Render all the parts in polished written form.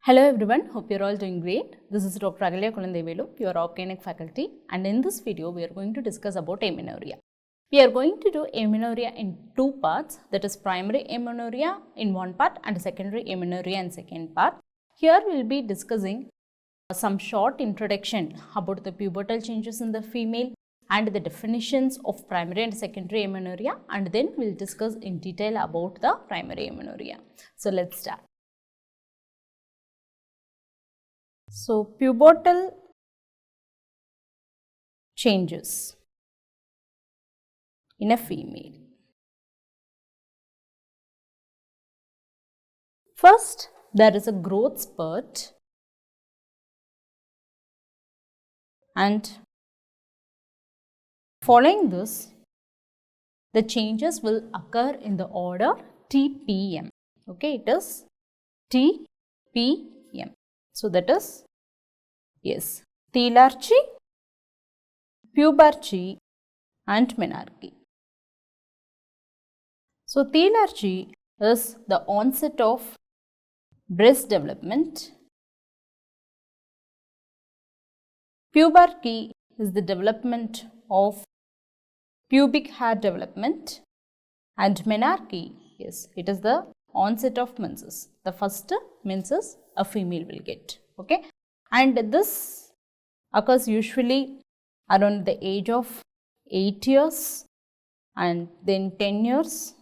Hello everyone, hope you're all doing great. This is Dr. Agalya Kulandevelu, your organic faculty, and in this video we are going to discuss about amenorrhea. We are going to do amenorrhea in two parts, that is primary amenorrhea in one part and secondary amenorrhea in second part. Here we will be discussing some short introduction about the pubertal changes in the female and the definitions of primary and secondary amenorrhea, and then we will discuss in detail about the primary amenorrhea. So let's start. So, pubertal changes in a female. First, there is a growth spurt, and following this, the changes will occur in the order TPM. Okay, it is TPM. So, that is, yes, thelarche, puberty and menarche. So, thelarche is the onset of breast development. Puberty is the development of pubic hair development, and menarche, yes, it is the onset of menses. The first menses a female will get, okay, and this occurs usually around the age of 8 years and then 10 years,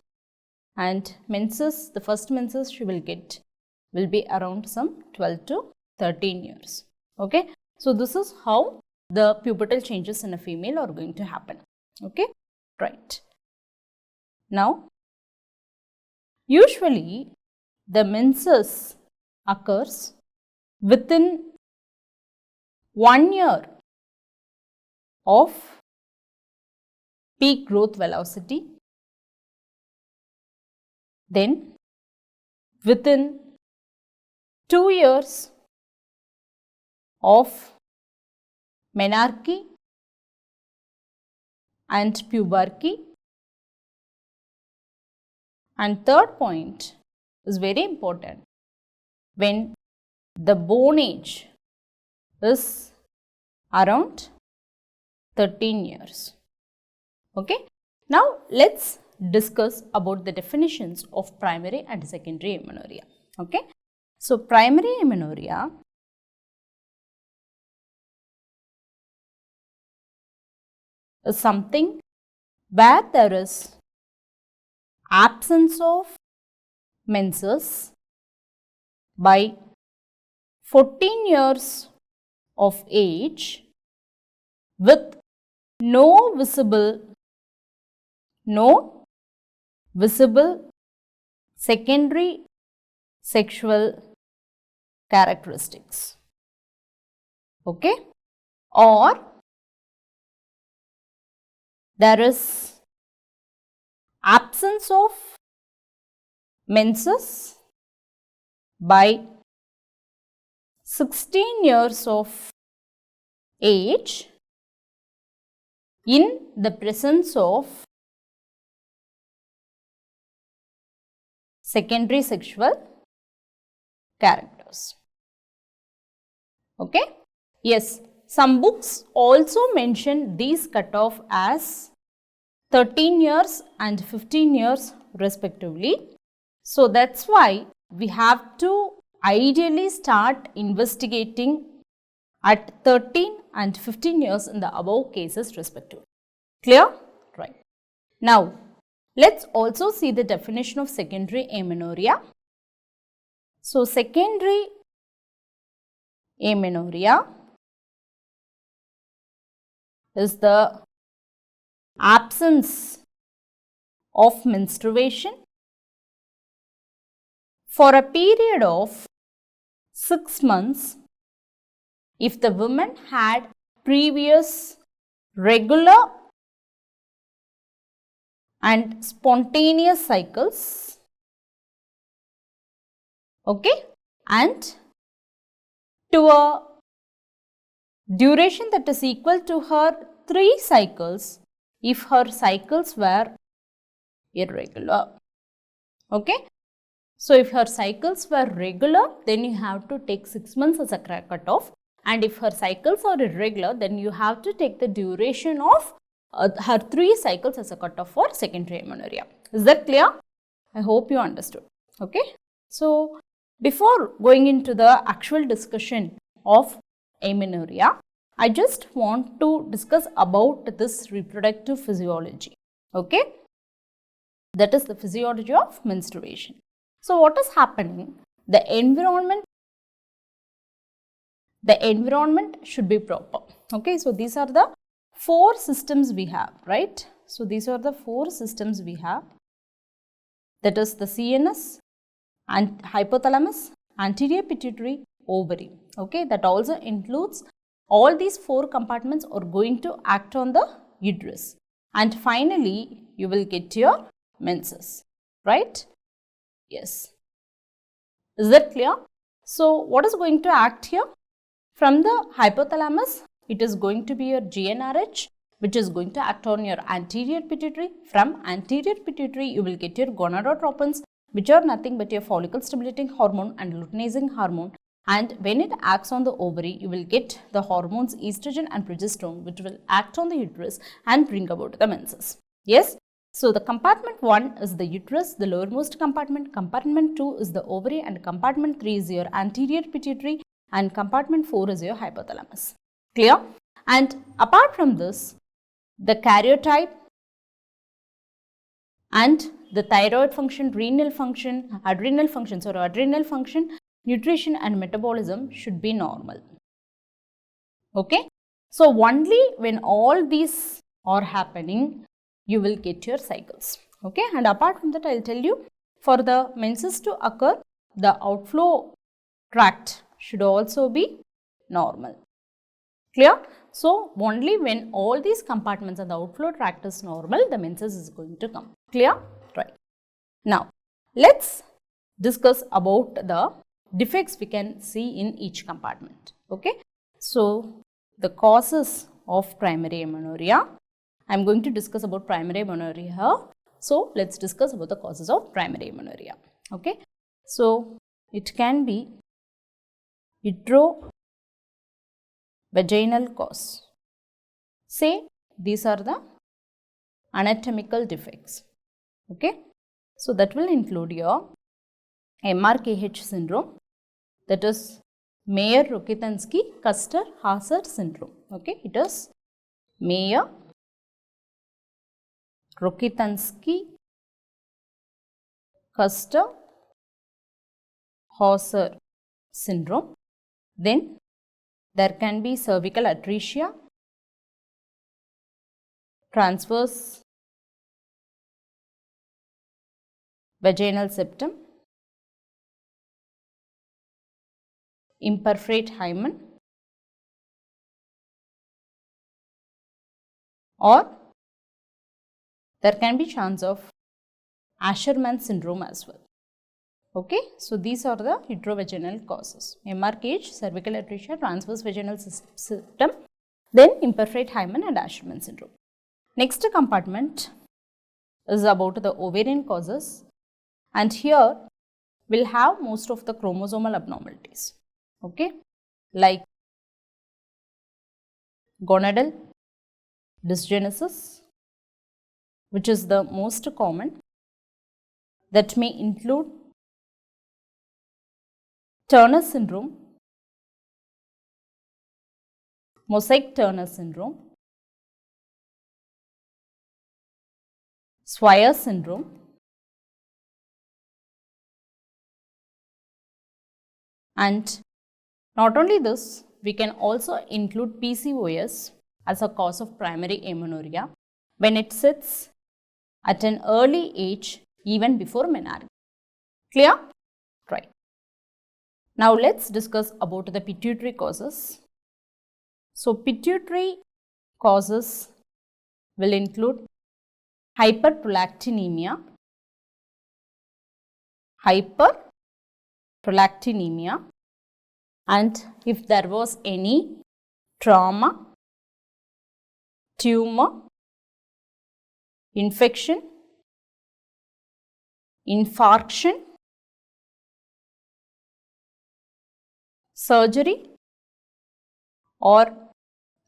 and menses, the first menses she will get will be around some 12 to 13 years, okay. So, this is how the pubertal changes in a female are going to happen, okay, right. Now, usually the menses occurs within 1 year of peak growth velocity, then within 2 years of menarche and puberty, and third point is very important, when the bone age is around 13 years, okay. Now, let's discuss about the definitions of primary and secondary amenorrhea, okay. So, primary amenorrhea is something where there is absence of menses by 14 years of age with no visible secondary sexual characteristics, okay, or there is absence of menses by 16 years of age in the presence of secondary sexual characters, okay. Yes, some books also mention these cutoff as 13 years and 15 years respectively. So, that is why we have to ideally start investigating at 13 and 15 years in the above cases respectively. Clear? Right. Now, let's also see the definition of secondary amenorrhea. So, secondary amenorrhea is the absence of menstruation for a period of 6 months if the woman had previous regular and spontaneous cycles, okay, and to a duration that is equal to her 3 cycles if her cycles were irregular, okay. So if her cycles were regular, then you have to take 6 months as a cutoff, and if her cycles are irregular, then you have to take the duration of her 3 cycles as a cutoff for secondary amenorrhea. Is that clear? I hope you understood. Okay. So before going into the actual discussion of amenorrhea, I just want to discuss about this reproductive physiology. Okay. That is the physiology of menstruation. So what is happening? The environment should be proper. Okay. So these are the 4 systems we have, right? So these are the 4 systems we have. That is the CNS, and hypothalamus, anterior pituitary, ovary. Okay, that also includes all these 4 compartments are going to act on the uterus, and finally you will get your menses, right? Yes. Is that clear? So what is going to act here? From the hypothalamus, it is going to be your GnRH, which is going to act on your anterior pituitary. From anterior pituitary, you will get your gonadotropins, which are nothing but your follicle stimulating hormone and luteinizing hormone. And when it acts on the ovary, you will get the hormones estrogen and progesterone, which will act on the uterus and bring about the menses. Yes. So the compartment 1 is the uterus, the lowermost compartment. Compartment 2 is the ovary, and compartment 3 is your anterior pituitary, and compartment 4 is your hypothalamus. Clear? And apart from this, the karyotype and the thyroid function, renal function, adrenal function, nutrition and metabolism should be normal. Okay. So only when all these are happening, you will get your cycles. Okay. And apart from that, I will tell you, for the menses to occur, the outflow tract should also be normal. Clear? So only when all these compartments and the outflow tract is normal, the menses is going to come. Clear? Right. Now, let's discuss about the defects we can see in each compartment. Okay. So the causes of primary amenorrhea. I am going to discuss about primary amenorrhea here. So let's discuss about the causes of primary amenorrhea. Okay. So it can be vaginal cause. Say these are the anatomical defects. Okay. So that will include your MRKH syndrome, that is Mayer-Rokitansky-Kuster-Hauser syndrome. Okay. It is Mayer-Rokitansky-Kuster-Hauser syndrome. Then there can be cervical atresia, transverse vaginal septum, imperforate hymen, or there can be chance of Asherman syndrome as well. Okay, so these are the heterovaginal causes: MRKH, cervical atresia, transverse vaginal septum, then imperforate hymen and Asherman syndrome. Next compartment is about the ovarian causes, and here we will have most of the chromosomal abnormalities. Okay, like gonadal dysgenesis, which is the most common, that may include Turner syndrome, Mosaic-Turner syndrome, Swyer syndrome, and not only this, we can also include PCOS as a cause of primary amenorrhea when it sits at an early age, even before menarche. Clear? Right. Now let's discuss about the pituitary causes. So pituitary causes will include hyperprolactinemia, and if there was any trauma, tumor, infection, infarction, surgery or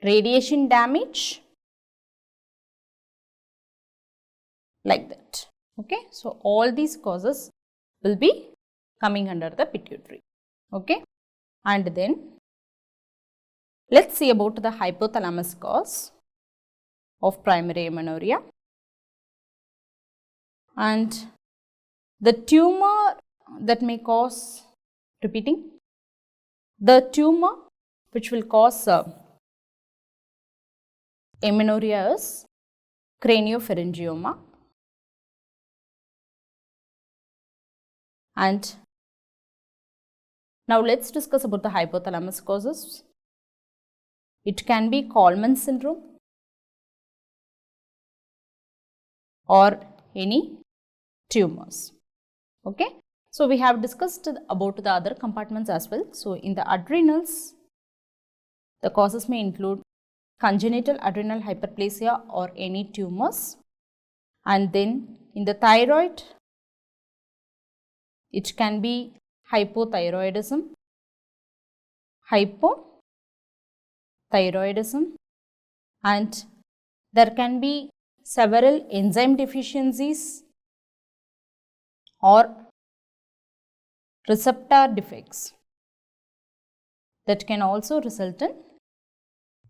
radiation damage, like that. Okay, so all these causes will be coming under the pituitary. Okay, and then let's see about the hypothalamus cause of primary amenorrhea. And the tumor that may cause, repeating, the tumor which will cause amenorrhea is craniopharyngioma. And now let's discuss about the hypothalamus causes. It can be Kallmann syndrome or any tumors. Okay, so we have discussed about the other compartments as well. So in the adrenals, the causes may include congenital adrenal hyperplasia or any tumors, and then in the thyroid, it can be hypothyroidism, and there can be several enzyme deficiencies or receptor defects that can also result in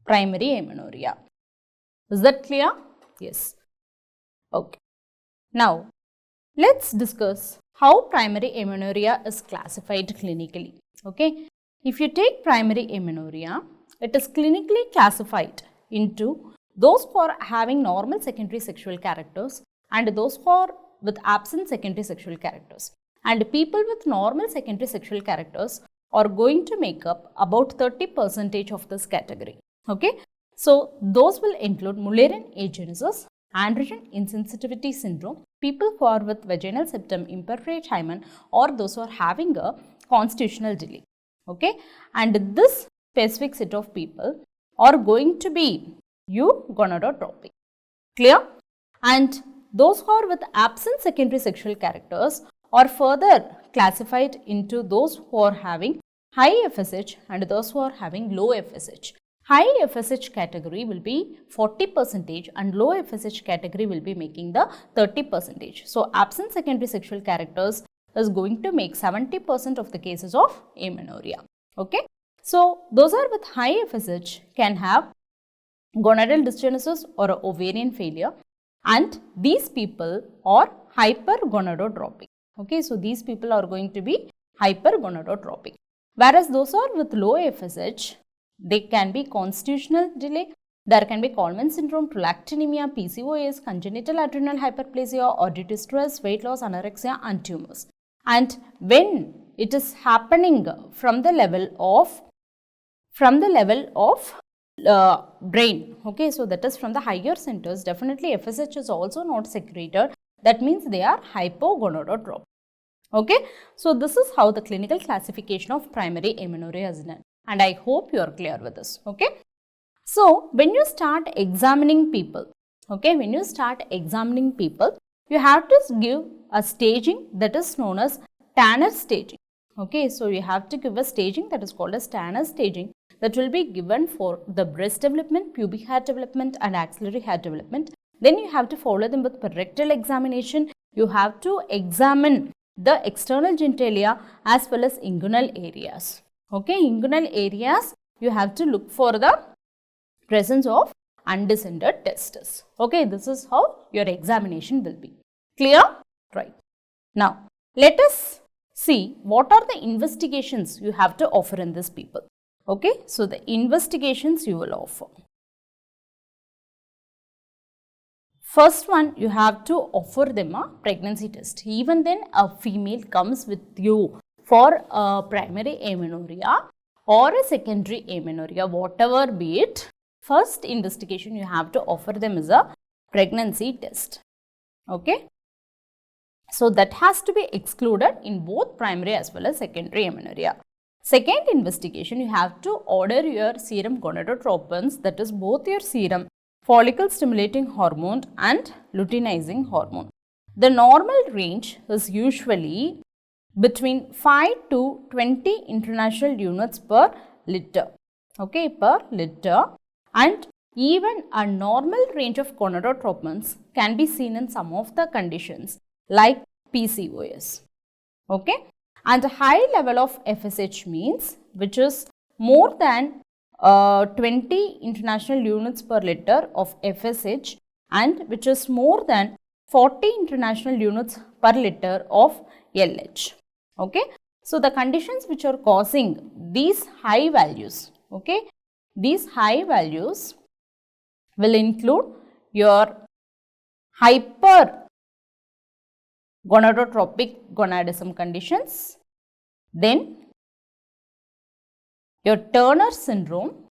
primary amenorrhea. Is that clear? Yes. Okay. Now, let's discuss how primary amenorrhea is classified clinically. Okay. If you take primary amenorrhea, it is clinically classified into those who are having normal secondary sexual characters and those who are with absent secondary sexual characters. And people with normal secondary sexual characters are going to make up about 30% of this category. Okay, so those will include Mullerian agenesis, androgen insensitivity syndrome, people who are with vaginal septum imperforate hymen, or those who are having a constitutional delay. Okay, and this specific set of people are going to be eugonadotropic. Clear? And those who are with absent secondary sexual characters are further classified into those who are having high FSH and those who are having low FSH. High FSH category will be 40% and low FSH category will be making the 30%. So, absent secondary sexual characters is going to make 70% of the cases of amenorrhea. Okay. So, those are with high FSH can have gonadal dysgenesis or ovarian failure, and these people are hypergonadotropic. Okay. So, these people are going to be hypergonadotropic. Whereas, those are with low FSH, they can be constitutional delay, there can be Kallmann syndrome, prolactinemia, PCOS, congenital adrenal hyperplasia, or due to stress, weight loss, anorexia and tumors. And when it is happening from the level of brain, okay, so that is from the higher centers, definitely FSH is also not secreted, that means they are hypogonadotropic. Okay, so this is how the clinical classification of primary amenorrhea is done, and I hope you are clear with this. Okay, so when you start examining people, you have to give a staging that is known as Tanner staging. Okay, so you have to give a staging that is called as Tanner staging, that will be given for the breast development, pubic hair development and axillary hair development. Then you have to follow them with rectal examination. You have to examine the external genitalia as well as inguinal areas. Okay, inguinal areas you have to look for the presence of undescended testes. Okay, this is how your examination will be. Clear? Right. Now, let us see what are the investigations you have to offer in this people. Okay, so the investigations you will offer. First one, you have to offer them a pregnancy test. Even then, a female comes with you for a primary amenorrhea or a secondary amenorrhea, whatever be it, first investigation you have to offer them is a pregnancy test. Okay. So, that has to be excluded in both primary as well as secondary amenorrhea. Second investigation, you have to order your serum gonadotropins, that is both your serum follicle stimulating hormone and luteinizing hormone. The normal range is usually between 5 to 20 international units per liter, okay, per liter, and even a normal range of gonadotropins can be seen in some of the conditions like PCOS, okay. And a high level of FSH means which is more than 20 international units per liter of FSH and which is more than 40 international units per liter of LH, okay. So, the conditions which are causing these high values, okay, these high values will include your hypergonadotropic gonadism conditions, then your Turner syndrome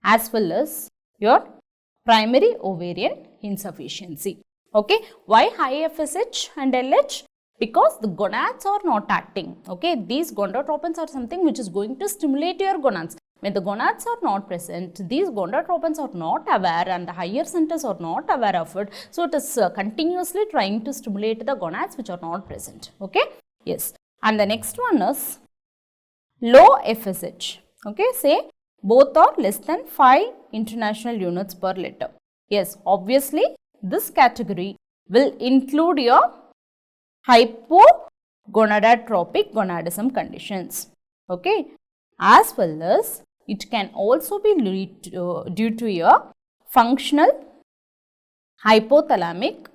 as well as your primary ovarian insufficiency. Okay, why high FSH and LH? Because the gonads are not acting. Okay, these gonadotropins are something which is going to stimulate your gonads. When the gonads are not present, these gonadotropins are not aware and the higher centers are not aware of it. So, it is continuously trying to stimulate the gonads which are not present. Okay, yes. And the next one is low FSH. Okay, say both are less than 5 international units per liter. Yes, obviously this category will include your hypogonadotropic gonadism conditions. Okay, as well as it can also be due to your functional hypothalamic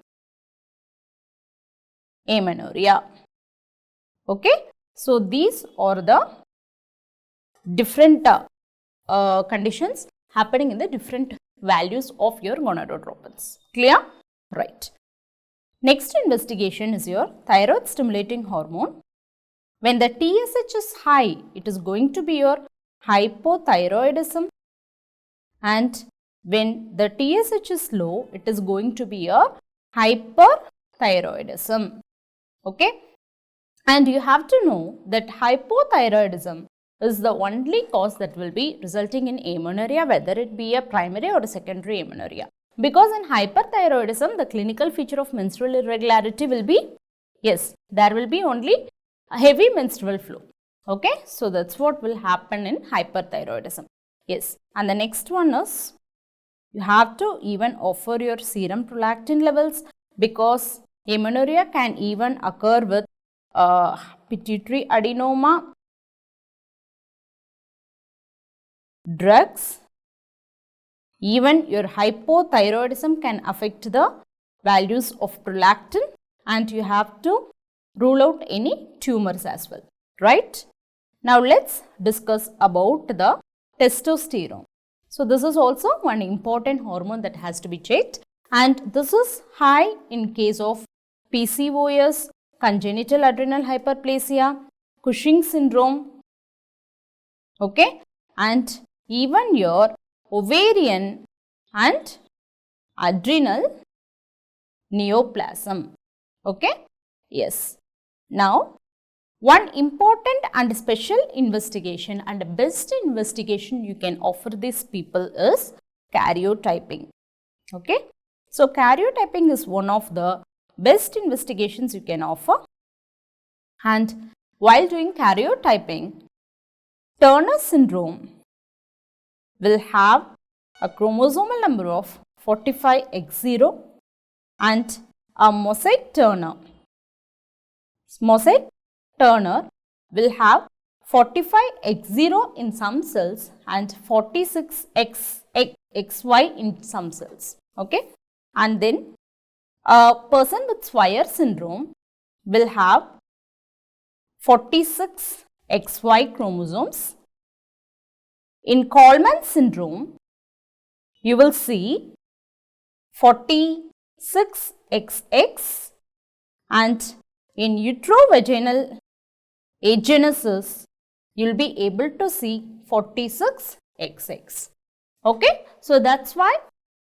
amenorrhea. Okay, so these are the different conditions happening in the different values of your gonadotropins. Clear? Right. Next investigation is your thyroid stimulating hormone. When the TSH is high, it is going to be your hypothyroidism, and when the TSH is low, it is going to be your hyperthyroidism. Okay, and you have to know that hypothyroidism is the only cause that will be resulting in amenorrhea, whether it be a primary or a secondary amenorrhea. Because in hyperthyroidism, the clinical feature of menstrual irregularity will be, yes, there will be only a heavy menstrual flow. Okay, so that's what will happen in hyperthyroidism. Yes, and the next one is you have to even offer your serum prolactin levels, because amenorrhea can even occur with pituitary adenoma, drugs. Even your hypothyroidism can affect the values of prolactin, and you have to rule out any tumors as well, right? Now, let's discuss about the testosterone. So, this is also one important hormone that has to be checked, and this is high in case of PCOS, congenital adrenal hyperplasia, Cushing syndrome, okay, and even your ovarian and adrenal neoplasm. Okay, yes. Now, one important and special investigation and best investigation you can offer these people is karyotyping. Okay, so karyotyping is one of the best investigations you can offer, and while doing karyotyping, Turner syndrome will have a chromosomal number of 45X0 and a mosaic Turner will have 45X0 in some cells and 46XY in some cells. Okay, and then a person with Swyer syndrome will have 46XY chromosomes. In Coleman syndrome, you will see 46XX, and in uterovaginal agenesis, you will be able to see 46XX. Okay, so that's why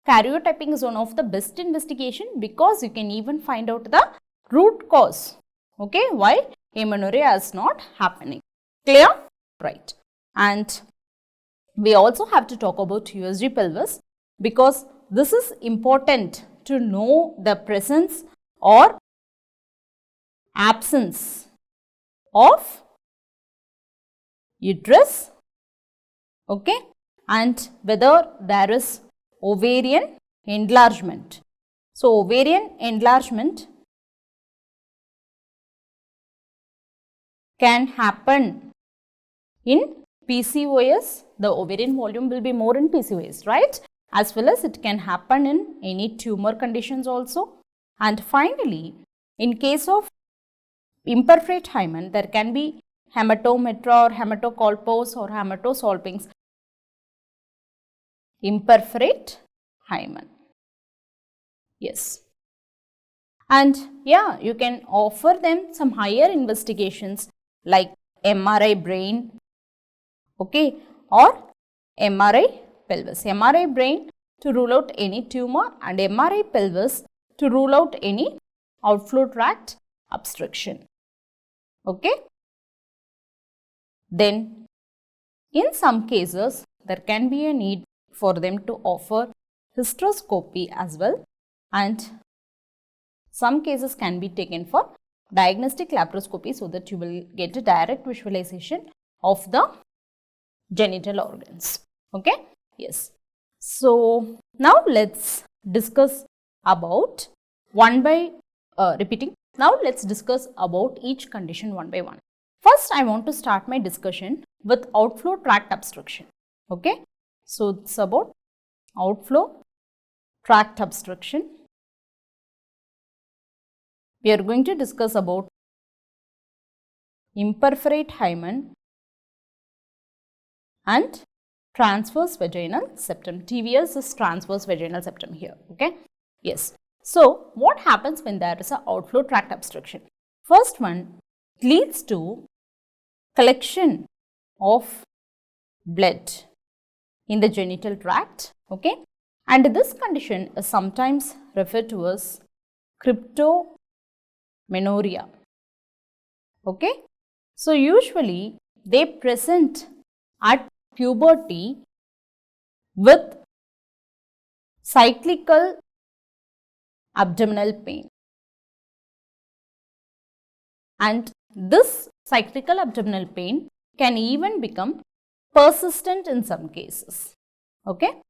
karyotyping is one of the best investigation, because you can even find out the root cause. Okay, why amenorrhea is not happening. Clear? Right. And we also have to talk about USG pelvis, because this is important to know the presence or absence of uterus, okay, and whether there is ovarian enlargement. So, ovarian enlargement can happen in PCOS, the ovarian volume will be more in PCOS, right? As well as it can happen in any tumor conditions also. And finally, in case of imperforate hymen, there can be hematometra or hematocolpos or hematosalpinx. Imperforate hymen. Yes. And yeah, you can offer them some higher investigations like MRI brain, okay, or MRI pelvis. MRI brain to rule out any tumor and MRI pelvis to rule out any outflow tract obstruction, okay. Then in some cases there can be a need for them to offer hysteroscopy as well, and some cases can be taken for diagnostic laparoscopy so that you will get a direct visualization of the genital organs, okay. Yes. So now let's discuss about now let's discuss about each condition one by one. First, I want to start my discussion with outflow tract obstruction, okay. So it's about outflow tract obstruction. We are going to discuss about imperforate hymen and transverse vaginal septum. TVS is transverse vaginal septum here, okay. Yes. So what happens when there is a outflow tract obstruction? First one, it leads to collection of blood in the genital tract, okay, and this condition is sometimes referred to as cryptomenorrhea, okay. So usually they present at puberty with cyclical abdominal pain, and this cyclical abdominal pain can even become persistent in some cases, okay.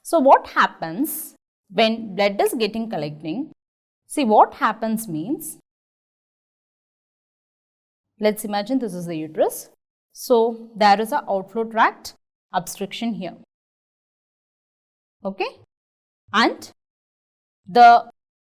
So what happens when blood is getting collecting? See, what happens means, let's imagine this is the uterus. So there is a outflow tract obstruction here, okay, and the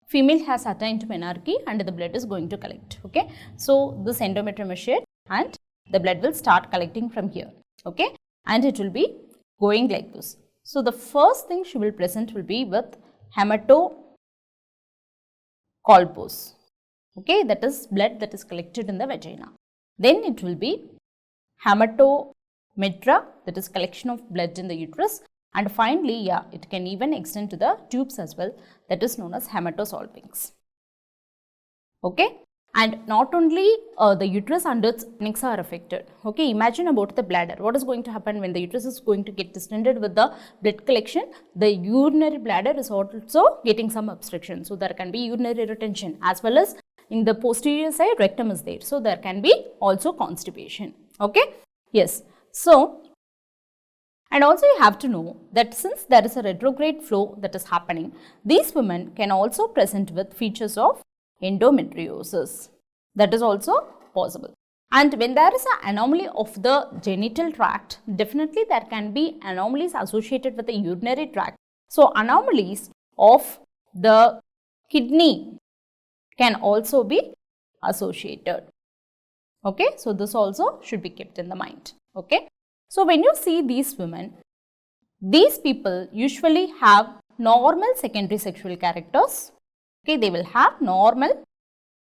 female has attained menarche and the blood is going to collect, okay. So this endometrium is shed and the blood will start collecting from here, okay, and it will be going like this. So the first thing she will present will be with hematocolpos, okay, that is blood that is collected in the vagina. Then it will be hematometra, that is collection of blood in the uterus, and finally, yeah, it can even extend to the tubes as well, that is known as hematosalpinx, okay. And not only the uterus and its openings are affected, okay. Imagine about the bladder. What is going to happen when the uterus is going to get distended with the blood collection? The urinary bladder is also getting some obstruction, so there can be urinary retention, as well as in the posterior side rectum is there, so there can be also constipation, okay. Yes. So, and also you have to know that since there is a retrograde flow that is happening, these women can also present with features of endometriosis. That is also possible. And when there is an anomaly of the genital tract, definitely there can be anomalies associated with the urinary tract. So anomalies of the kidney can also be associated, okay. So this also should be kept in the mind, okay. So when you see these women, these people usually have normal secondary sexual characters, okay. They will have normal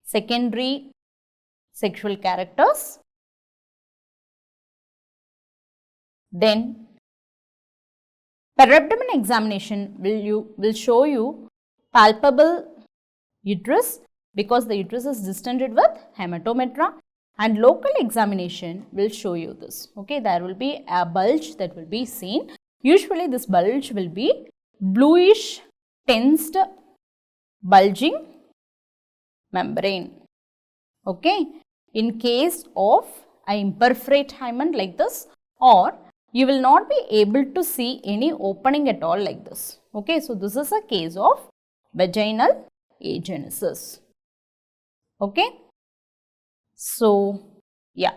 secondary sexual characters. Then per-abdomen examination will show you palpable uterus because the uterus is distended with hematometra, and local examination will show you this, okay. There will be a bulge that will be seen. Usually this bulge will be bluish tensed bulging membrane, okay. in case of an imperforate hymen like this, or you will not be able to see any opening at all like this. Okay, so this is a case of vaginal agenesis. Okay, so yeah.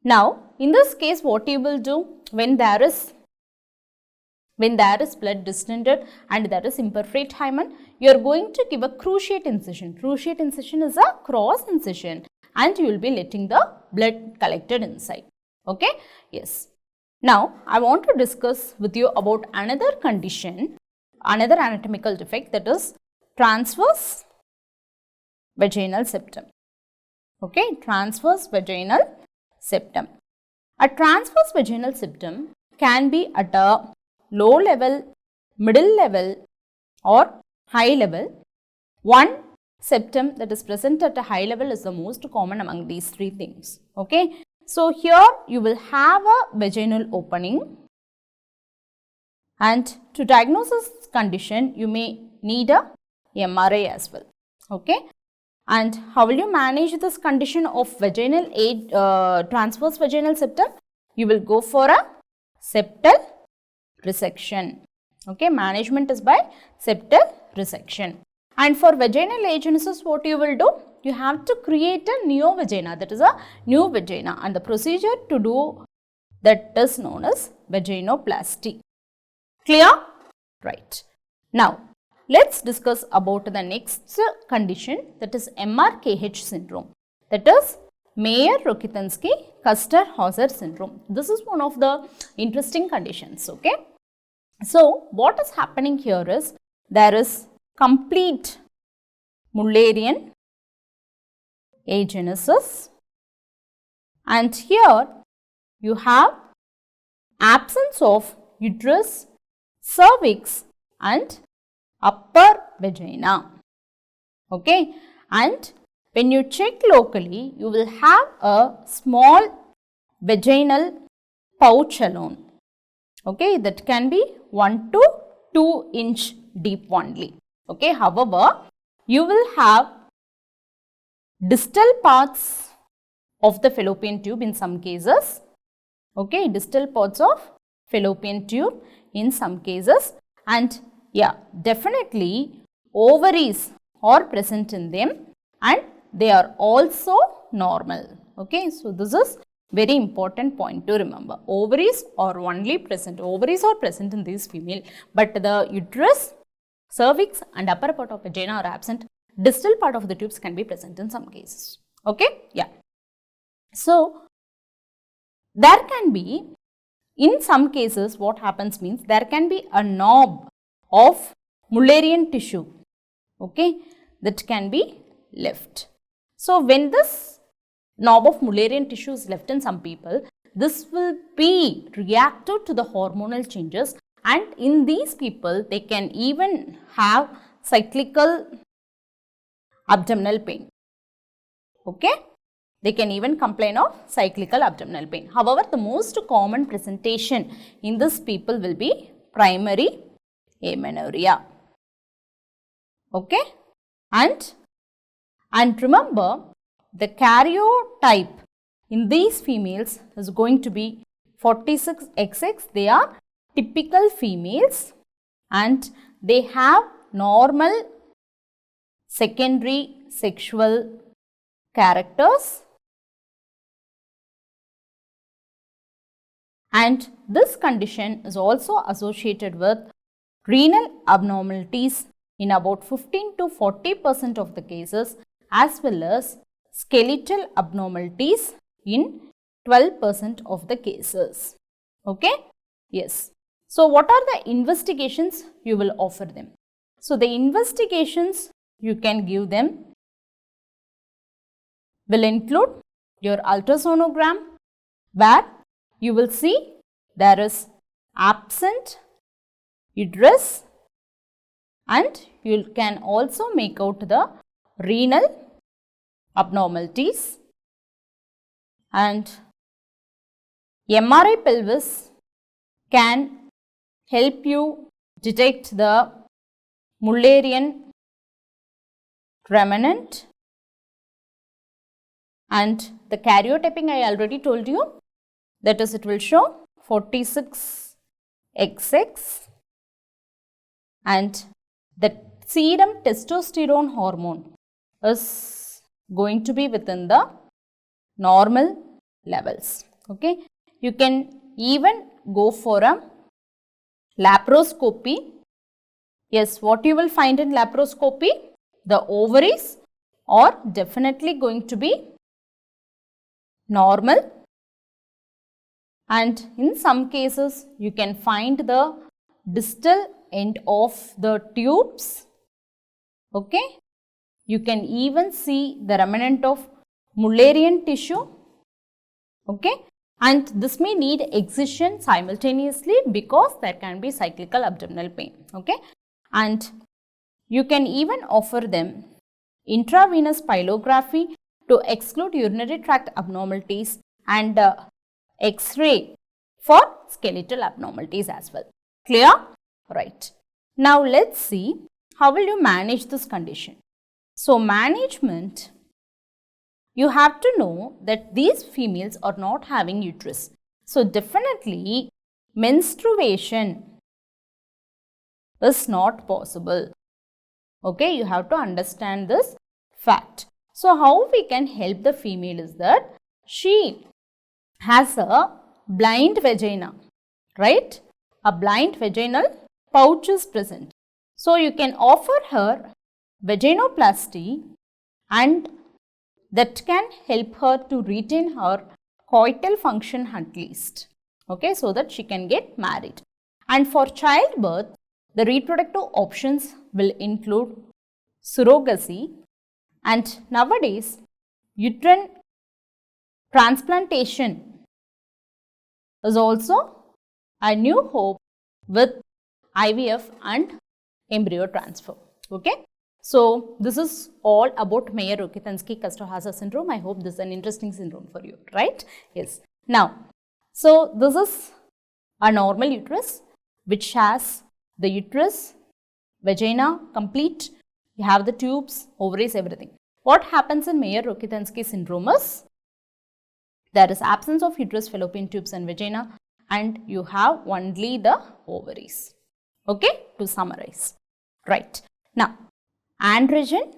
Now, in this case, what you will do when there is blood distended and there is imperforate hymen, you are going to give a cruciate incision. Cruciate incision is a cross incision and you will be letting the blood collected inside. Okay, yes. Now, I want to discuss with you about another condition, another anatomical defect, that is transverse vaginal septum. Okay, transverse vaginal septum. A transverse vaginal septum can be at a low level, middle level or high level. One septum that is present at a high level is the most common among these three things. Okay, so here you will have a vaginal opening, and to diagnose this condition you may need a MRI as well. Okay, and how will you manage this condition of vaginal transverse vaginal septum? You will go for a septal resection. Okay, management is by septal resection. And for vaginal agenesis, what you will do? You have to create a new vagina, that is a new vagina, and the procedure to do that is known as vaginoplasty. Clear? Right. Now, let's discuss about the next condition, that is MRKH syndrome, that is Mayer-Rokitansky-Kuster-Hauser syndrome. This is one of the interesting conditions. Okay. So, what is happening here is there is complete Mullerian agenesis, and here you have absence of uterus, cervix and upper vagina. Okay, and when you check locally, you will have a small vaginal pouch alone. Okay, that can be 1 to 2 inch deep only. Okay, however, you will have distal parts of the fallopian tube in some cases. Okay, distal parts of fallopian tube in some cases, and yeah, definitely ovaries are present in them and they are also normal. Okay, so this is very important point to remember. Ovaries are only present, ovaries are present in this female, but the uterus, cervix and upper part of vagina are absent. Distal part of the tubes can be present in some cases. Okay, yeah. So, there can be, in some cases what happens means, there can be a knob of Mullerian tissue, okay, that can be left. So, when this knob of Mullerian tissue is left in some people, this will be reactive to the hormonal changes, and in these people they can even have cyclical abdominal pain. Okay, they can even complain of cyclical abdominal pain. However, the most common presentation in this people will be primary amenorrhea. Okay, and remember, the karyotype in these females is going to be 46XX. They are typical females and they have normal secondary sexual characters, and this condition is also associated with renal abnormalities in about 15 to 40% of the cases, as well as skeletal abnormalities in 12% of the cases. Okay? Yes. So, what are the investigations you will offer them? So, the investigations you can give them will include your ultrasonogram, where you will see there is absent uterus, and you can also make out the renal abnormalities, and MRI pelvis can help you detect the Mullerian remnant and the karyotyping I already told you, that is it will show 46XX, and the serum testosterone hormone is going to be within the normal levels. Okay, you can even go for a laparoscopy. Yes, what you will find in laparoscopy? The ovaries are definitely going to be normal, and in some cases you can find the distal end of the tubes. Okay, you can even see the remnant of Mullerian tissue. Okay, and this may need excision simultaneously because there can be cyclical abdominal pain. Okay, and you can even offer them intravenous pylography to exclude urinary tract abnormalities and X-ray for skeletal abnormalities as well. Clear? Right. Now let's see how will you manage this condition. So management, you have to know that these females are not having uterus. So definitely menstruation is not possible. Okay, you have to understand this fact. So how we can help the female is that she has a blind vagina, right? A blind vaginal pouch is present. So you can offer her vaginoplasty, and that can help her to retain her coital function at least. Okay, so that she can get married. And for childbirth, the reproductive options will include surrogacy, and nowadays uterine transplantation is also a new hope with IVF and embryo transfer. Okay, so this is all about Mayer-Rokitansky-Kuster-Hauser syndrome. I hope this is an interesting syndrome for you, right? Yes. Now, so this is a normal uterus which has the uterus, vagina complete. You have the tubes, ovaries, everything. What happens in Mayer-Rokitansky syndrome is there is absence of uterus, fallopian tubes and vagina, and you have only the ovaries. Okay, to summarize. Right. Now, androgen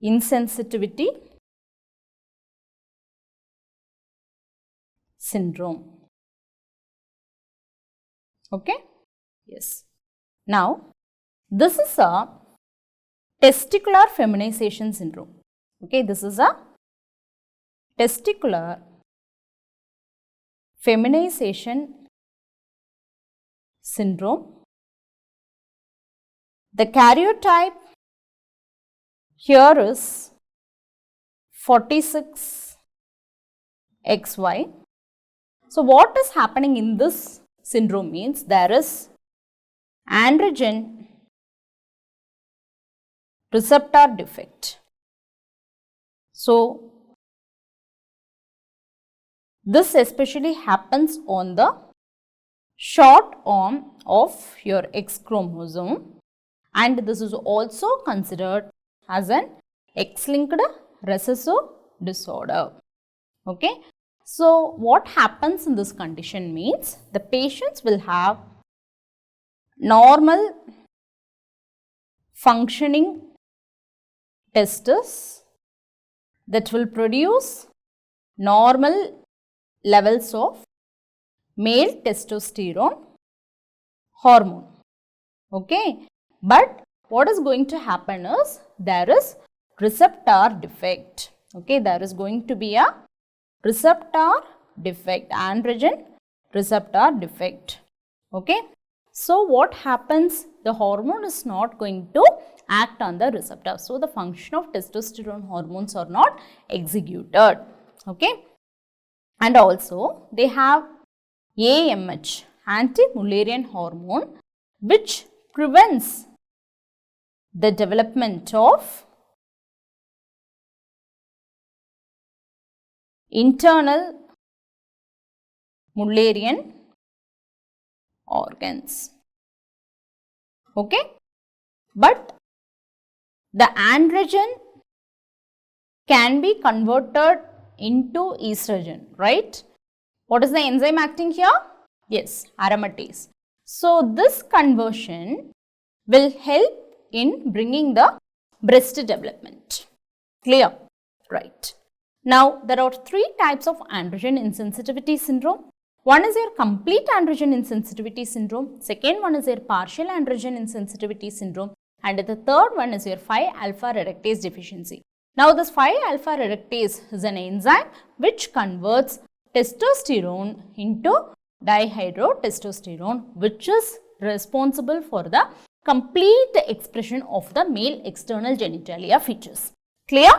insensitivity syndrome. Okay. Yes. Now, this is a testicular feminization syndrome. Okay, this is a testicular feminization syndrome. The karyotype here is 46XY. So what is happening in this syndrome means there is androgen receptor defect. So this especially happens on the short arm of your X chromosome, and this is also considered as an X-linked recessive disorder. Okay. So what happens in this condition means the patients will have normal functioning testes that will produce normal levels of male testosterone hormone. Okay, but what is going to happen is there is receptor defect. Okay, there is going to be a receptor defect, androgen receptor defect. Okay, so what happens? The hormone is not going to act on the receptor. So the function of testosterone hormones are not executed. Okay, and also they have AMH, anti-Mullerian hormone, which prevents the development of internal Mullerian organs. Okay, but the androgen can be converted into estrogen, right? What is the enzyme acting here? Yes, aromatase. So, this conversion will help in bringing the breast development. Clear? Right. Now, there are three types of androgen insensitivity syndrome. One is your complete androgen insensitivity syndrome. Second one is your partial androgen insensitivity syndrome. And the third one is your 5-alpha reductase deficiency. Now, this 5-alpha reductase is an enzyme which converts testosterone into dihydrotestosterone, which is responsible for the complete expression of the male external genitalia features. Clear?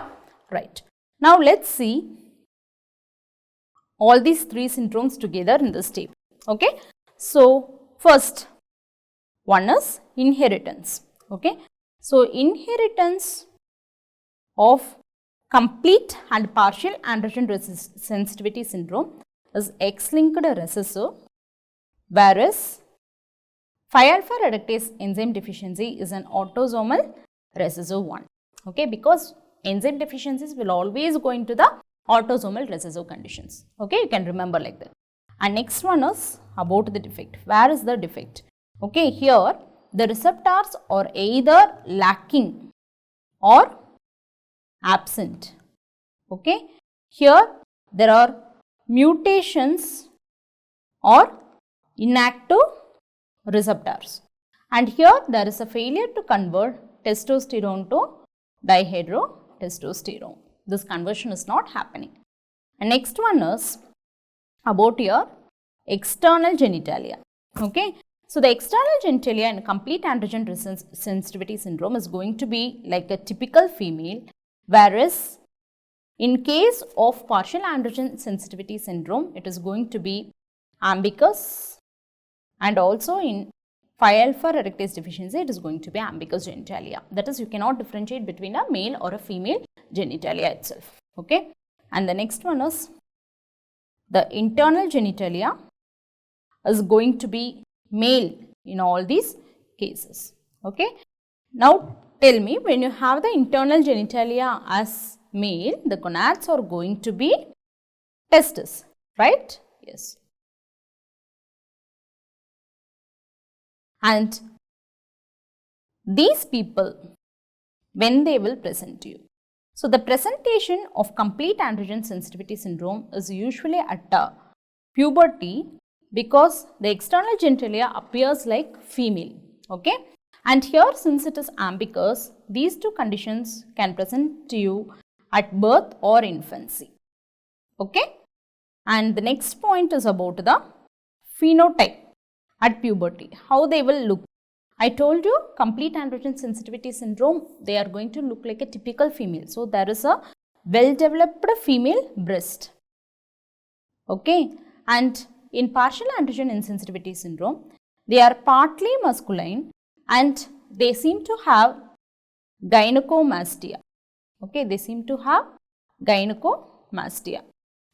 Right. Now, let's see all these three syndromes together in this table. Okay. So, first one is inheritance. Okay. So, inheritance of complete and partial androgen sensitivity syndrome is X-linked recessive, whereas 5-alpha reductase enzyme deficiency is an autosomal recessive one. Okay, because enzyme deficiencies will always go into the autosomal recessive conditions. Okay, you can remember like that. And next one is about the defect. Where is the defect? Okay, here the receptors are either lacking or absent. Okay, here there are mutations or inactive receptors, and here there is a failure to convert testosterone to dihydrotestosterone. This conversion is not happening. And next one is about your external genitalia. Okay, so the external genitalia in complete androgen sensitivity syndrome is going to be like a typical female, whereas in case of partial androgen sensitivity syndrome, it is going to be ambiguous, and also in 5-alpha reductase deficiency, it is going to be ambiguous genitalia. That is, you cannot differentiate between a male or a female genitalia itself. Okay, and the next one is the internal genitalia is going to be male in all these cases. Okay, now tell me, when you have the internal genitalia as male, the gonads are going to be testes, right? Yes. And these people, when they will present to you. So, the presentation of complete androgen sensitivity syndrome is usually at puberty, because the external genitalia appears like female. Okay, and here, since it is ambiguous, these two conditions can present to you at birth or infancy. Okay, and the next point is about the phenotype at puberty, how they will look. I told you complete androgen sensitivity syndrome, they are going to look like a typical female. So, there is a well developed female breast. Okay, and in partial androgen insensitivity syndrome, they are partly masculine and they seem to have gynecomastia. Okay, they seem to have gynecomastia.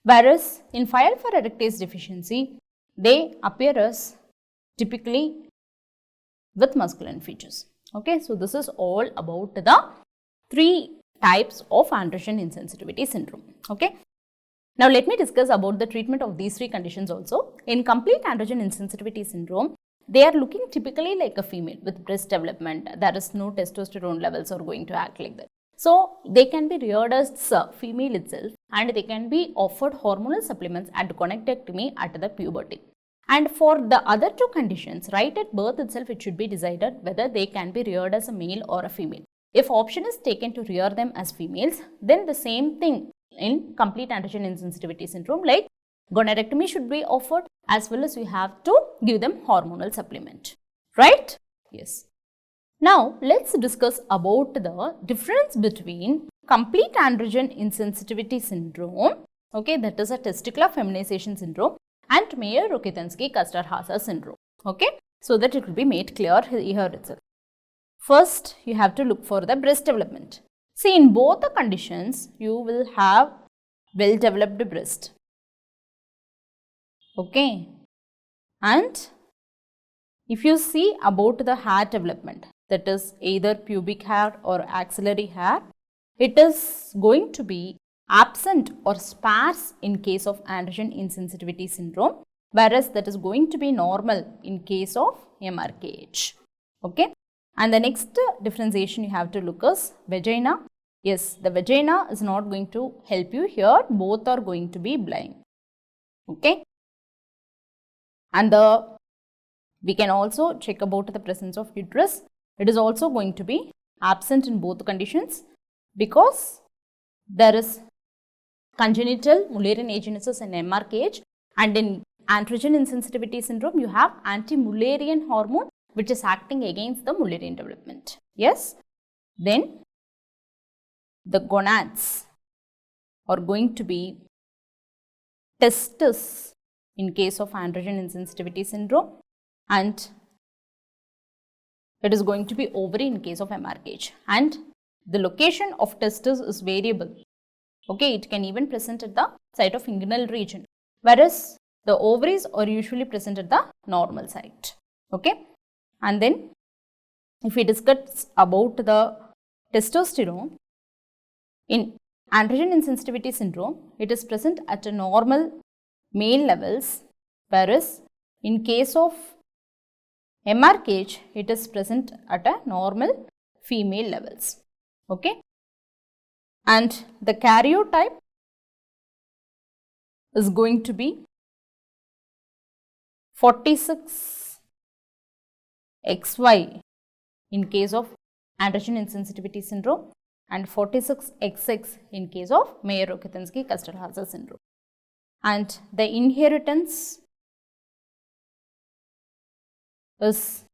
Whereas in 5-alpha reductase deficiency, they appear as typically with masculine features. Okay, so this is all about the three types of androgen insensitivity syndrome. Okay, now let me discuss about the treatment of these three conditions also. In complete androgen insensitivity syndrome, they are looking typically like a female with breast development. There is no testosterone levels are going to act like that. So, they can be reared as a female itself, and they can be offered hormonal supplements and gonadectomy at the puberty. And for the other two conditions, right at birth itself, it should be decided whether they can be reared as a male or a female. If option is taken to rear them as females, then the same thing in complete androgen insensitivity syndrome, like gonadectomy should be offered, as well as we have to give them hormonal supplement, right? Yes. Now, let's discuss about the difference between complete androgen insensitivity syndrome, okay, that is a testicular feminization syndrome, and Mayer-Rokitansky-Kuster-Hasa syndrome, okay, so that it will be made clear here itself. First, you have to look for the breast development. See, in both the conditions, you will have well developed breast, okay, and if you see about the hair development, that is either pubic hair or axillary hair, it is going to be absent or sparse in case of androgen insensitivity syndrome, whereas that is going to be normal in case of MRKH. Okay. And the next differentiation you have to look is vagina. Yes, the vagina is not going to help you here, both are going to be blind. Okay. And we can also check about the presence of uterus. It is also going to be absent in both conditions because there is congenital Mullerian agenesis in MRKH, and in androgen insensitivity syndrome you have anti-Mullerian hormone which is acting against the Mullerian development. Yes. Then the gonads are going to be testis in case of androgen insensitivity syndrome, and it is going to be ovary in case of MRKH, and the location of testis is variable. Okay, it can even present at the site of inguinal region, whereas the ovaries are usually present at the normal site. Okay. And then if we discuss about the testosterone, in androgen insensitivity syndrome, it is present at a normal male levels, whereas in case of MRKH, it is present at a normal female levels. Okay. And the karyotype is going to be 46XY in case of androgen insensitivity syndrome and 46XX in case of Mayer-Rokitansky-Kuster-Hauser syndrome. And the inheritance is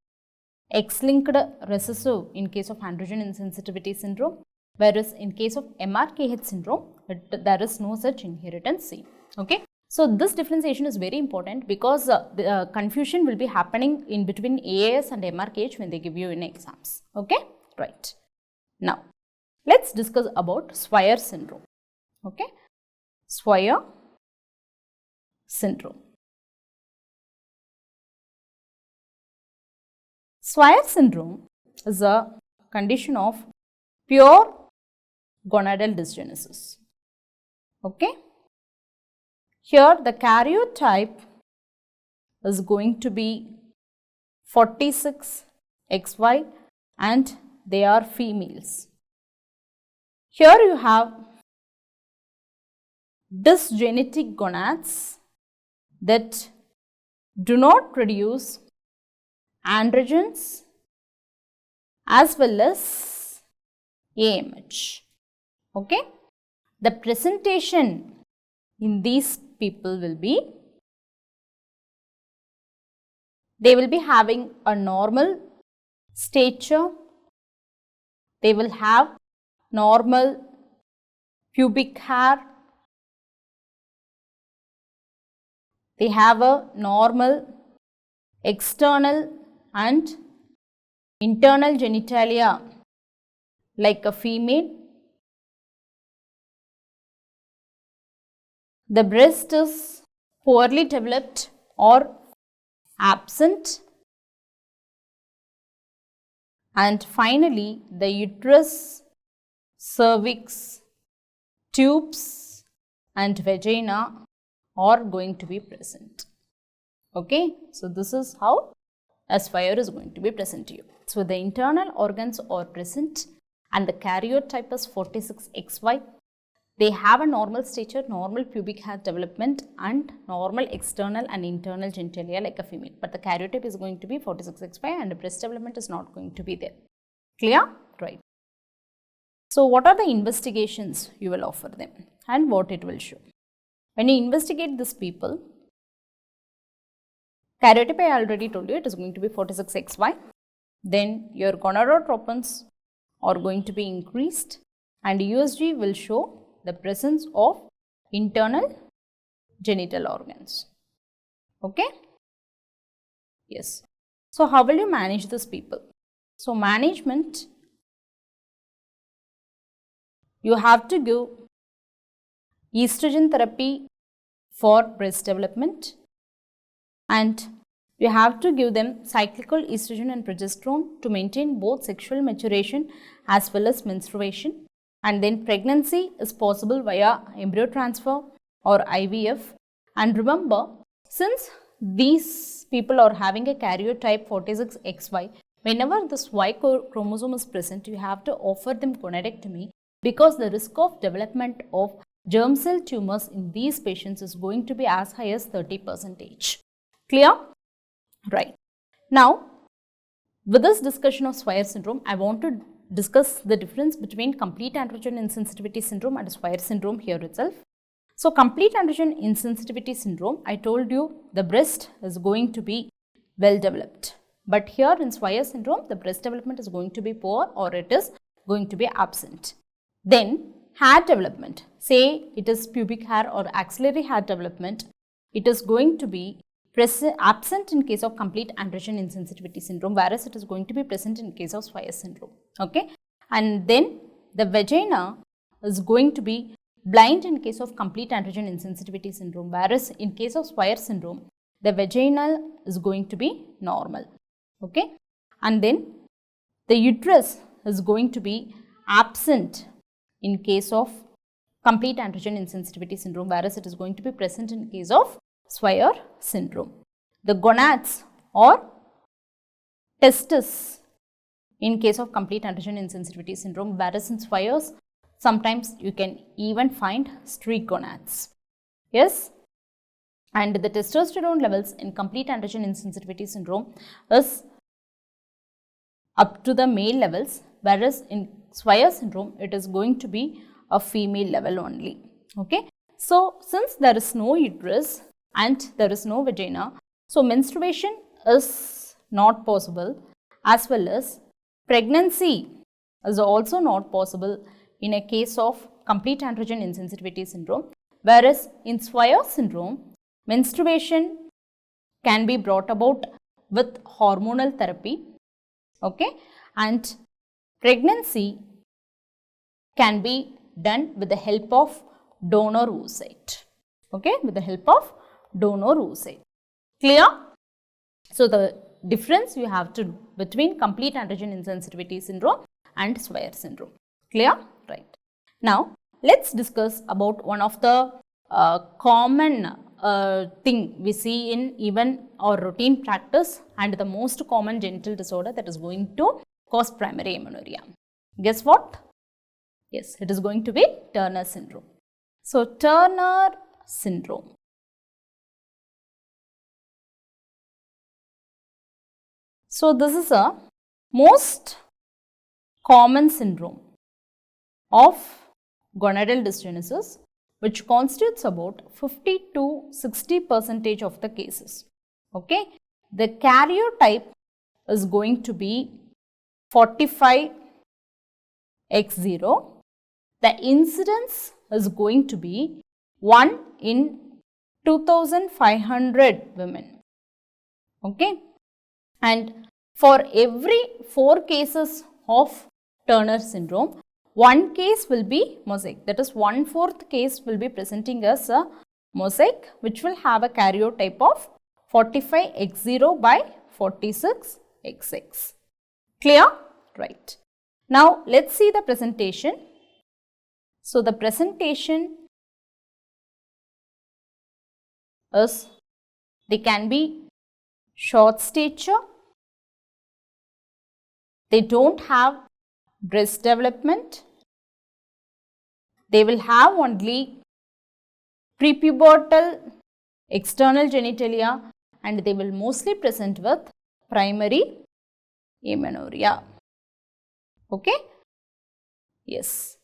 X-linked recessive in case of androgen insensitivity syndrome, whereas in case of MRKH syndrome, there is no such inheritance seen. Okay. So, this differentiation is very important because the confusion will be happening in between AAS and MRKH when they give you in exams. Okay. Right. Now, let us discuss about Swyer syndrome. Okay. Swyer syndrome. Swyer syndrome is a condition of pure gonadal dysgenesis. Okay. Here the karyotype is going to be 46XY and they are females. Here you have dysgenetic gonads that do not produce androgens as well as AMH. Okay. The presentation in these people will be, they will be having a normal stature, they will have normal pubic hair, they have a normal external and internal genitalia like a female. The breast is poorly developed or absent, and finally the uterus, cervix, tubes and vagina are going to be present. Okay. So, this is how a Swyer is going to be present to you. So, the internal organs are present and the karyotype is 46XY. They have a normal stature, normal pubic hair development and normal external and internal genitalia like a female. But the karyotype is going to be 46XY and the breast development is not going to be there. Clear? Right. So, what are the investigations you will offer them and what it will show? When you investigate these people, karyotype I already told you it is going to be 46XY. Then your gonadotropins are going to be increased and USG will show the presence of internal genital organs. Okay. Yes. So, how will you manage these people? So, management, you have to give estrogen therapy for breast development and you have to give them cyclical estrogen and progesterone to maintain both sexual maturation as well as menstruation. And then pregnancy is possible via embryo transfer or IVF. And remember, since these people are having a karyotype 46XY, whenever this Y chromosome is present, you have to offer them gonadectomy, because the risk of development of germ cell tumors in these patients is going to be as high as 30%. Clear? Right. Now, with this discussion of Swyer syndrome, I want to discuss the difference between complete androgen insensitivity syndrome and Swyer syndrome here itself. So, complete androgen insensitivity syndrome, I told you the breast is going to be well developed. But here in Swyer syndrome, the breast development is going to be poor or it is going to be absent. Then, hair development, say it is pubic hair or axillary hair development, it is going to be absent in case of complete androgen insensitivity syndrome, whereas it is going to be present in case of Swyer syndrome. Okay, and then the vagina is going to be blind in case of complete androgen insensitivity syndrome, whereas in case of Swyer syndrome, the vaginal is going to be normal. Okay, and then the uterus is going to be absent in case of complete androgen insensitivity syndrome, whereas it is going to be present in case of Swyer syndrome. The gonads or testes in case of complete androgen insensitivity syndrome, whereas in Swyer's sometimes you can even find streak gonads. Yes, and the testosterone levels in complete androgen insensitivity syndrome is up to the male levels, whereas in Swyer syndrome it is going to be a female level only. Okay, so since there is no uterus and there is no vagina, so menstruation is not possible, as well as pregnancy is also not possible in a case of complete androgen insensitivity syndrome, whereas in Swyer syndrome, menstruation can be brought about with hormonal therapy. Okay, and pregnancy can be done with the help of donor oocyte. Okay, with the help of donor oocyte. Clear? So, the difference you have to between complete androgen insensitivity syndrome and Swyer syndrome. Clear? Right. Now, let's discuss about one of the common thing we see in even our routine practice and the most common genital disorder that is going to cause primary amenorrhea. Guess what? Yes, it is going to be Turner syndrome. So, Turner syndrome. So, this is a most common syndrome of gonadal dysgenesis, which constitutes about 50 to 60% of the cases. Okay, the karyotype is going to be 45X0. The incidence is going to be 1 in 2500 women. Okay, and for every 4 cases of Turner syndrome, 1 case will be mosaic, that is 1/4 case will be presenting as a mosaic, which will have a karyotype of 45X0 by 46XX. Clear? Right. Now, let's see the presentation. So, the presentation is, they can be short stature, they don't have breast development, they will have only prepubertal external genitalia, and they will mostly present with primary amenorrhea. Okay? Yes.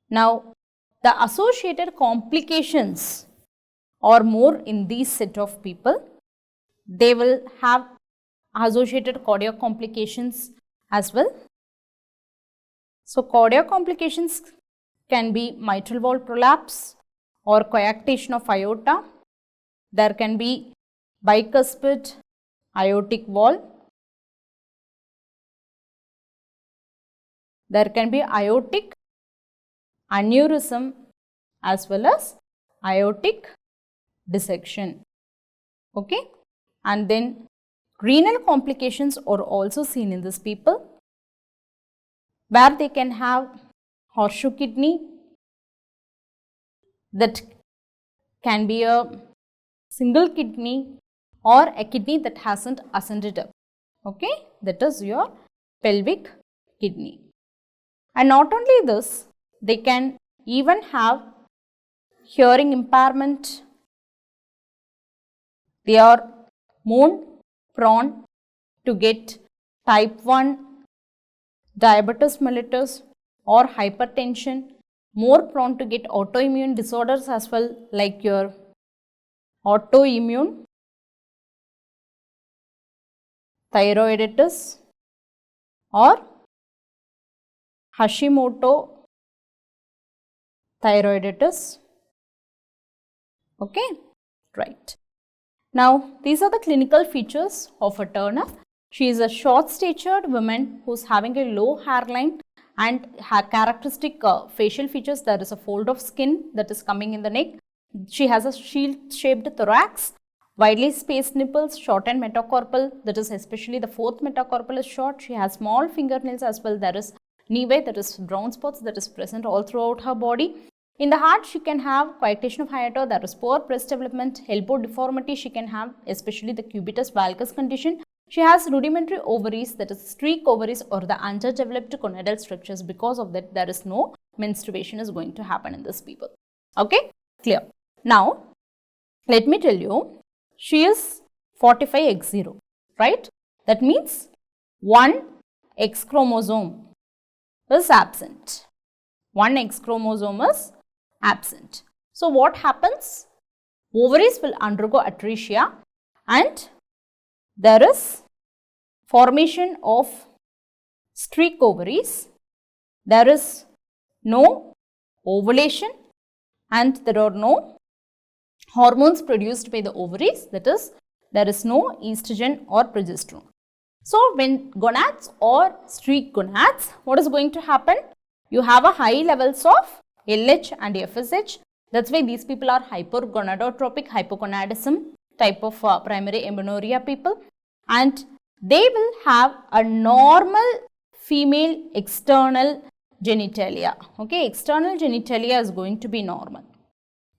Now, the associated complications are more in these set of people. They will have associated cardiac complications as well. So, cardiac complications can be mitral valve prolapse or coarctation of aorta. There can be bicuspid aortic valve. There can be aortic aneurysm as well as aortic dissection. Okay, and then renal complications are also seen in these people, where they can have horseshoe kidney, that can be a single kidney or a kidney that hasn't ascended up. Okay, that is your pelvic kidney. And not only this, they can even have hearing impairment. They are more prone to get type 1 diabetes mellitus or hypertension, more prone to get autoimmune disorders as well, like your autoimmune thyroiditis or Hashimoto thyroiditis. Okay, right. Now, these are the clinical features of a Turner. She is a short-statured woman who is having a low hairline and characteristic facial features. There is a fold of skin that is coming in the neck. She has a shield-shaped thorax, widely spaced nipples, shortened metacarpal, that is especially the fourth metacarpal is short. She has small fingernails as well. There is nevus, that is brown spots that is present all throughout her body. In the heart, she can have coarctation of hiatus, there is poor breast development, elbow deformity she can have, especially the cubitus valgus condition. She has rudimentary ovaries, that is streak ovaries or the underdeveloped gonadal structures. Because of that, there is no menstruation is going to happen in this people. Okay, clear. Now, let me tell you, she is 45X0, right? That means one X chromosome is absent. One X chromosome is absent. So, what happens? Ovaries will undergo atresia and there is formation of streak ovaries. There is no ovulation and there are no hormones produced by the ovaries, that is, there is no estrogen or progesterone. So, when gonads or streak gonads, what is going to happen? You have a high levels of LH and FSH. That's why these people are hypergonadotropic hypogonadism type of primary amenorrhea people, and they will have a normal female external genitalia. Okay, external genitalia is going to be normal.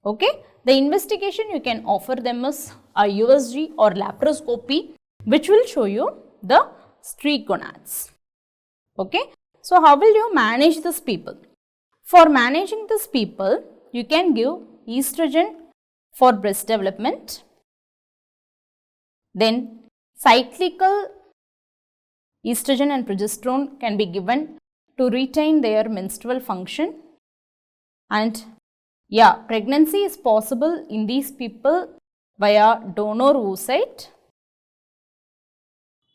Okay, the investigation you can offer them is a USG or laparoscopy, which will show you the streak gonads. Okay, so how will you manage these people? For managing these people, you can give estrogen for breast development, then cyclical estrogen and progesterone can be given to retain their menstrual function, and yeah, pregnancy is possible in these people via donor oocyte,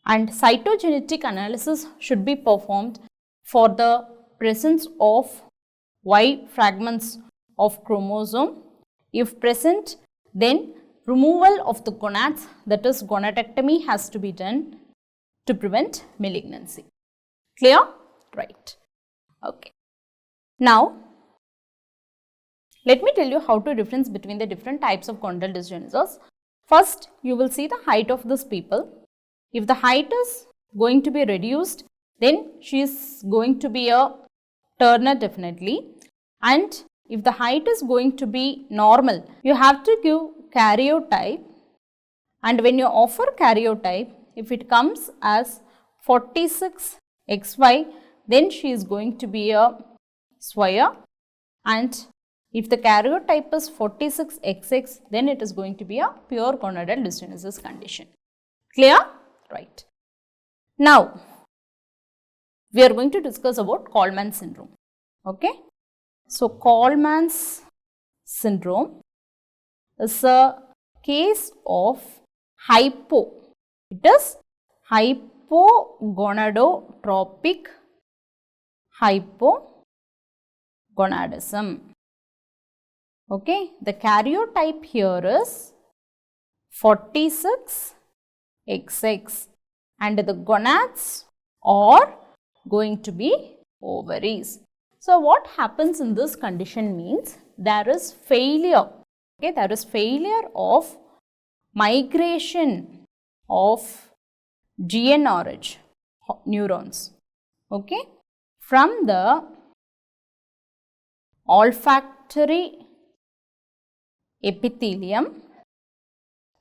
and cytogenetic analysis should be performed for the presence of Y fragments of chromosome. If present, then removal of the gonads, that is gonadectomy, has to be done to prevent malignancy. Clear? Right. Okay. Now, let me tell you how to difference between the different types of gonadal dysgenesis. First, you will see the height of this people. If the height is going to be reduced, then she is going to be a Turner definitely. And if the height is going to be normal, you have to give karyotype, and when you offer karyotype, if it comes as 46XY, then she is going to be a Swaya, and if the karyotype is 46XX, then it is going to be a pure gonadal dysgenesis condition. Clear? Right. Now, we are going to discuss about Kallmann syndrome. Okay. So, Kallmann's syndrome is a case of it is hypogonadotropic hypogonadism. Okay, the karyotype here is 46XX and the gonads are going to be ovaries. So, what happens in this condition means there is failure. Okay, there is failure of migration of GnRH neurons, okay, from the olfactory epithelium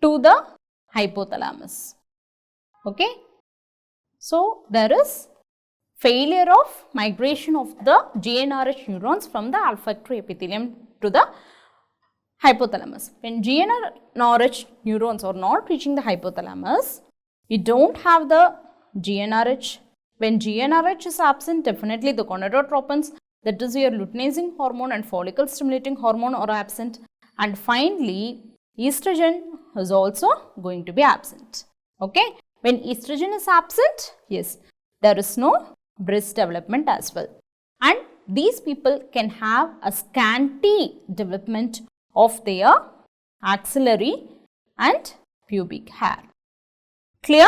to the hypothalamus. Okay. So, there is failure of migration of the GnRH neurons from the olfactory epithelium to the hypothalamus. When GnRH neurons are not reaching the hypothalamus, you don't have the GnRH. When GnRH is absent, definitely the gonadotropins, that is your luteinizing hormone and follicle stimulating hormone, are absent. And finally, estrogen is also going to be absent. Okay. When estrogen is absent, yes, there is no breast development as well. And these people can have a scanty development of their axillary and pubic hair. Clear?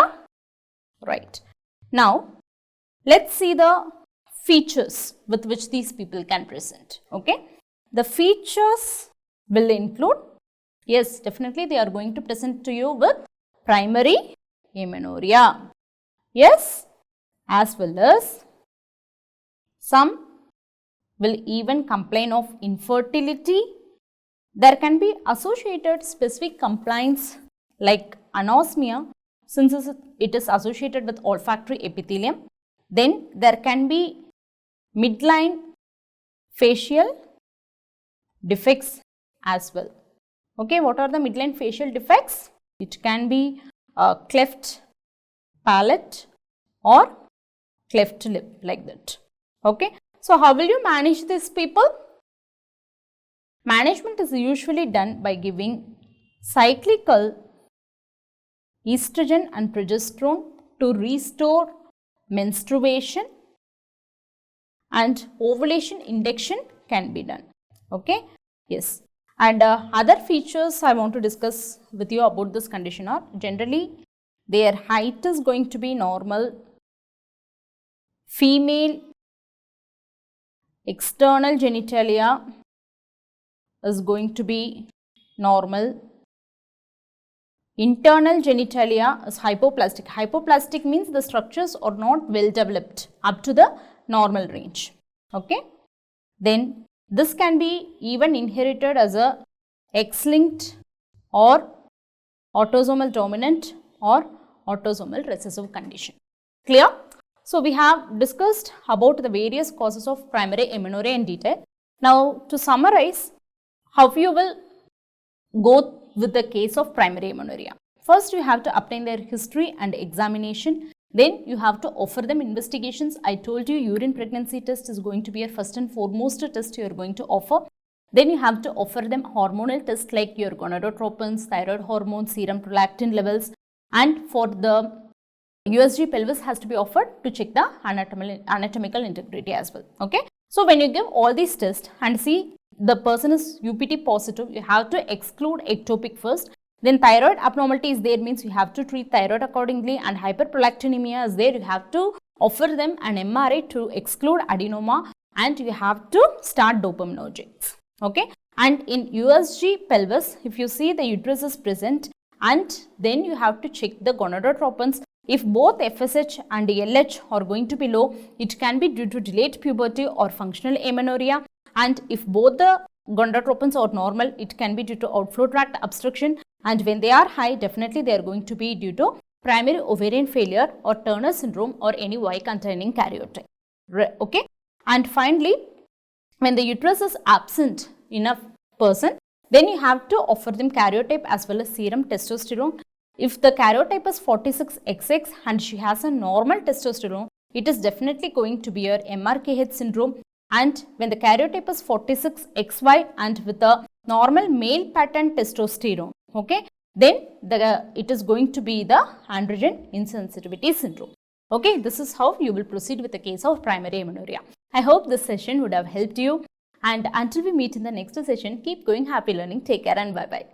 Right. Now, let's see the features with which these people can present. Okay. The features will include, yes, definitely they are going to present to you with primary amenorrhea. Yes, as well as some will even complain of infertility. There can be associated specific complaints like anosmia, since it is associated with olfactory epithelium. Then there can be midline facial defects as well. Okay, what are the midline facial defects? It can be a cleft palate or cleft lip, like that. Okay, so how will you manage these people? Management is usually done by giving cyclical estrogen and progesterone to restore menstruation, and ovulation induction can be done. Okay, yes. And other features I want to discuss with you about this condition are, generally their height is going to be normal, female external genitalia is going to be normal, internal genitalia is hypoplastic. Hypoplastic means the structures are not well developed up to the normal range. Okay. Then this can be even inherited as a X-linked or autosomal dominant or autosomal recessive condition. Clear? So, we have discussed about the various causes of primary amenorrhea in detail. Now, to summarize, how you will go with the case of primary amenorrhea. First, you have to obtain their history and examination. Then, you have to offer them investigations. I told you urine pregnancy test is going to be a first and foremost test you are going to offer. Then, you have to offer them hormonal tests like your gonadotropins, thyroid hormone, serum prolactin levels, and for the USG pelvis has to be offered to check the anatomical integrity as well. Okay. So, when you give all these tests and see the person is UPT positive, you have to exclude ectopic first. Then thyroid abnormality is there, means you have to treat thyroid accordingly, and hyperprolactinemia is there, you have to offer them an MRI to exclude adenoma, and you have to start dopaminergics. Okay. And in USG pelvis, if you see the uterus is present, and then you have to check the gonadotropins. If both FSH and LH are going to be low, it can be due to delayed puberty or functional amenorrhea. And if both the gonadotropins are normal, it can be due to outflow tract obstruction. And when they are high, definitely they are going to be due to primary ovarian failure or Turner syndrome or any Y containing karyotype. Okay. And finally, when the uterus is absent in a person, then you have to offer them karyotype as well as serum testosterone. If the karyotype is 46XX and she has a normal testosterone, it is definitely going to be your MRKH syndrome. And when the karyotype is 46XY and with a normal male pattern testosterone, okay, then it is going to be the androgen insensitivity syndrome. Okay, this is how you will proceed with the case of primary amenorrhea. I hope this session would have helped you. And until we meet in the next session, keep going, happy learning, take care and bye-bye.